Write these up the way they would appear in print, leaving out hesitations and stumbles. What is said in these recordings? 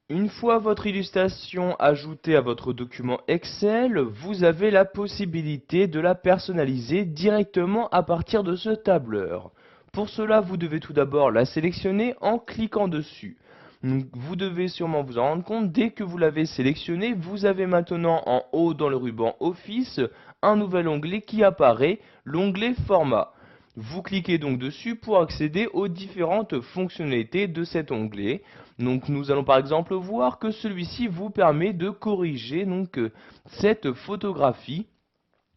Une fois votre illustration ajoutée à votre document Excel, vous avez la possibilité de la personnaliser directement à partir de ce tableur. Pour cela, vous devez tout d'abord la sélectionner en cliquant dessus. Donc, vous devez sûrement vous en rendre compte, dès que vous l'avez sélectionné, vous avez maintenant en haut dans le ruban Office un nouvel onglet qui apparaît, l'onglet Format. Vous cliquez donc dessus pour accéder aux différentes fonctionnalités de cet onglet. Donc nous allons par exemple voir que celui-ci vous permet de corriger cette photographie.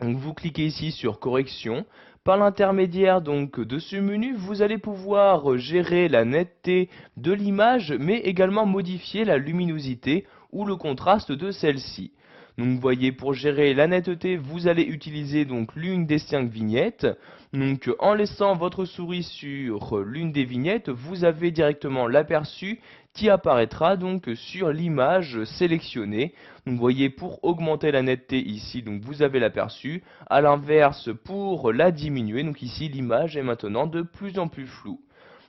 Donc vous cliquez ici sur correction. Par l'intermédiaire de ce menu, vous allez pouvoir gérer la netteté de l'image, mais également modifier la luminosité ou le contraste de celle-ci. Donc vous voyez, pour gérer la netteté, vous allez utiliser donc l'une des 5 vignettes. Donc en laissant votre souris sur l'une des vignettes, vous avez directement l'aperçu qui apparaîtra donc sur l'image sélectionnée. Donc vous voyez, pour augmenter la netteté ici, donc vous avez l'aperçu. À l'inverse, pour la diminuer, donc ici l'image est maintenant de plus en plus floue.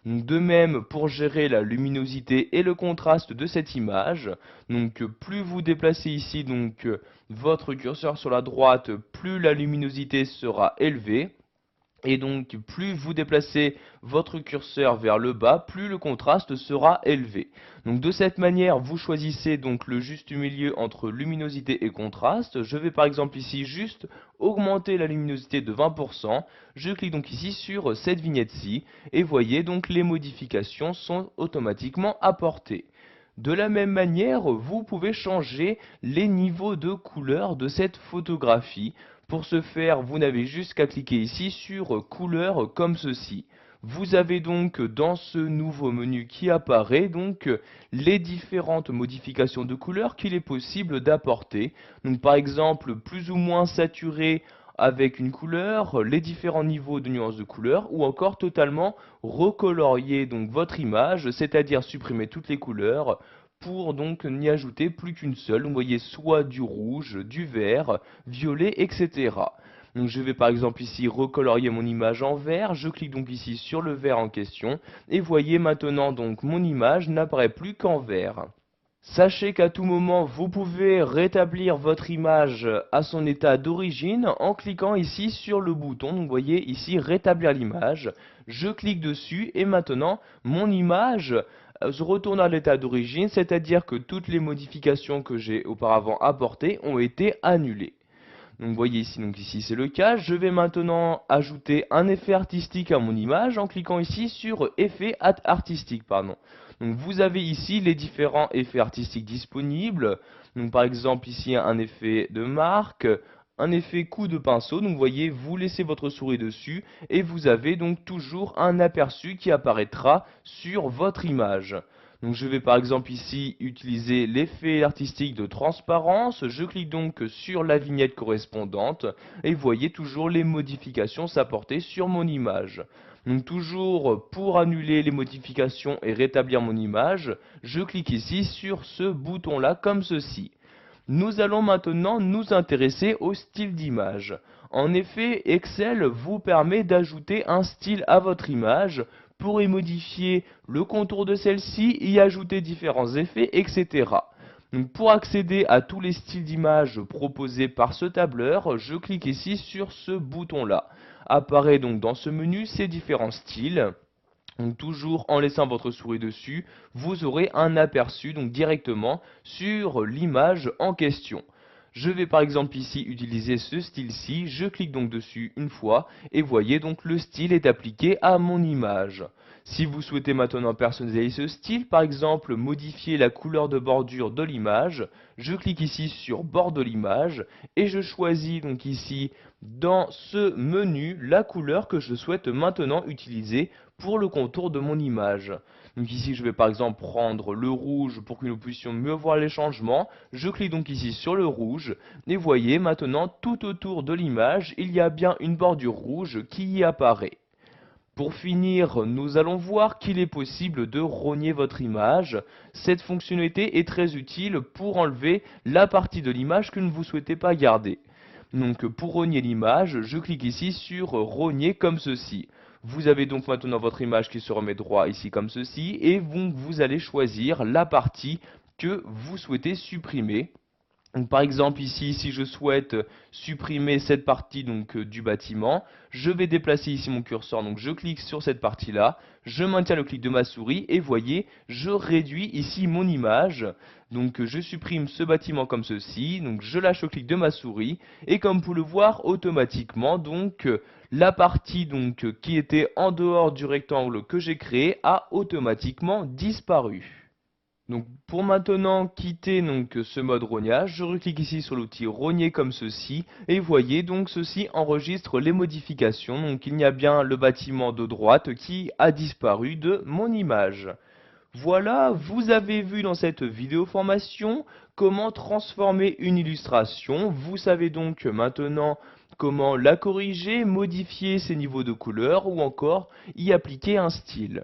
Donc de même pour gérer la luminosité et le contraste de cette image. Donc plus vous déplacez ici votre curseur sur la droite, plus la luminosité sera élevée. Et donc, plus vous déplacez votre curseur vers le bas, plus le contraste sera élevé. Donc, de cette manière, vous choisissez donc le juste milieu entre luminosité et contraste. Je vais par exemple ici juste augmenter la luminosité de 20%. Je clique donc ici sur cette vignette-ci et voyez donc les modifications sont automatiquement apportées. De la même manière, vous pouvez changer les niveaux de couleur de cette photographie. Pour ce faire, vous n'avez juste qu'à cliquer ici sur couleur comme ceci. Vous avez donc dans ce nouveau menu qui apparaît les différentes modifications de couleurs qu'il est possible d'apporter. Donc par exemple, plus ou moins saturé avec une couleur, les différents niveaux de nuances de couleur, ou encore totalement recolorier donc votre image, c'est-à-dire supprimer toutes les couleurs pour donc n'y ajouter plus qu'une seule. Vous voyez, soit du rouge, du vert, violet, etc. Donc je vais par exemple ici recolorier mon image en vert, je clique donc ici sur le vert en question, et voyez maintenant donc mon image n'apparaît plus qu'en vert. Sachez qu'à tout moment, vous pouvez rétablir votre image à son état d'origine en cliquant ici sur le bouton. Donc, vous voyez ici rétablir l'image. Je clique dessus et maintenant, mon image se retourne à l'état d'origine, c'est-à-dire que toutes les modifications que j'ai auparavant apportées ont été annulées. Donc vous voyez ici, c'est le cas. Je vais maintenant ajouter un effet artistique à mon image en cliquant ici sur effet artistique, pardon. Donc vous avez ici les différents effets artistiques disponibles. Donc par exemple ici un effet de marque, un effet coup de pinceau. Donc vous voyez, vous laissez votre souris dessus et vous avez donc toujours un aperçu qui apparaîtra sur votre image. Donc je vais par exemple ici utiliser l'effet artistique de transparence. Je clique donc sur la vignette correspondante et voyez toujours les modifications s'apporter sur mon image. Donc toujours pour annuler les modifications et rétablir mon image, je clique ici sur ce bouton là comme ceci. Nous allons maintenant nous intéresser au style d'image. En effet, Excel vous permet d'ajouter un style à votre image pour y modifier le contour de celle-ci, y ajouter différents effets, etc. Donc pour accéder à tous les styles d'image proposés par ce tableur, je clique ici sur ce bouton-là. Apparaît donc dans ce menu ces différents styles. Donc toujours en laissant votre souris dessus, vous aurez un aperçu directement sur l'image en question. Je vais par exemple ici utiliser ce style-ci, je clique donc dessus une fois et voyez donc le style est appliqué à mon image. Si vous souhaitez maintenant personnaliser ce style, par exemple modifier la couleur de bordure de l'image, je clique ici sur bord de l'image et je choisis donc ici dans ce menu la couleur que je souhaite maintenant utiliser pour le contour de mon image. Donc ici je vais par exemple prendre le rouge pour que nous puissions mieux voir les changements. Je clique donc ici sur le rouge et voyez maintenant tout autour de l'image il y a bien une bordure rouge qui y apparaît. Pour finir, nous allons voir qu'il est possible de rogner votre image. Cette fonctionnalité est très utile pour enlever la partie de l'image que vous ne souhaitez pas garder. Donc pour rogner l'image, je clique ici sur rogner comme ceci. Vous avez donc maintenant votre image qui se remet droit ici comme ceci et vous allez choisir la partie que vous souhaitez supprimer. Donc, par exemple ici, si je souhaite supprimer cette partie du bâtiment, je vais déplacer ici mon curseur, donc je clique sur cette partie-là, je maintiens le clic de ma souris et voyez, je réduis ici mon image. Donc je supprime ce bâtiment comme ceci, donc je lâche le clic de ma souris et comme vous le voyez automatiquement, la partie qui était en dehors du rectangle que j'ai créé a automatiquement disparu. Donc pour maintenant quitter ce mode rognage, je reclique ici sur l'outil rogner comme ceci et voyez ceci enregistre les modifications. Donc il y a bien le bâtiment de droite qui a disparu de mon image. Voilà, vous avez vu dans cette vidéo formation comment transformer une illustration. Vous savez donc maintenant comment la corriger, modifier ses niveaux de couleur ou encore y appliquer un style.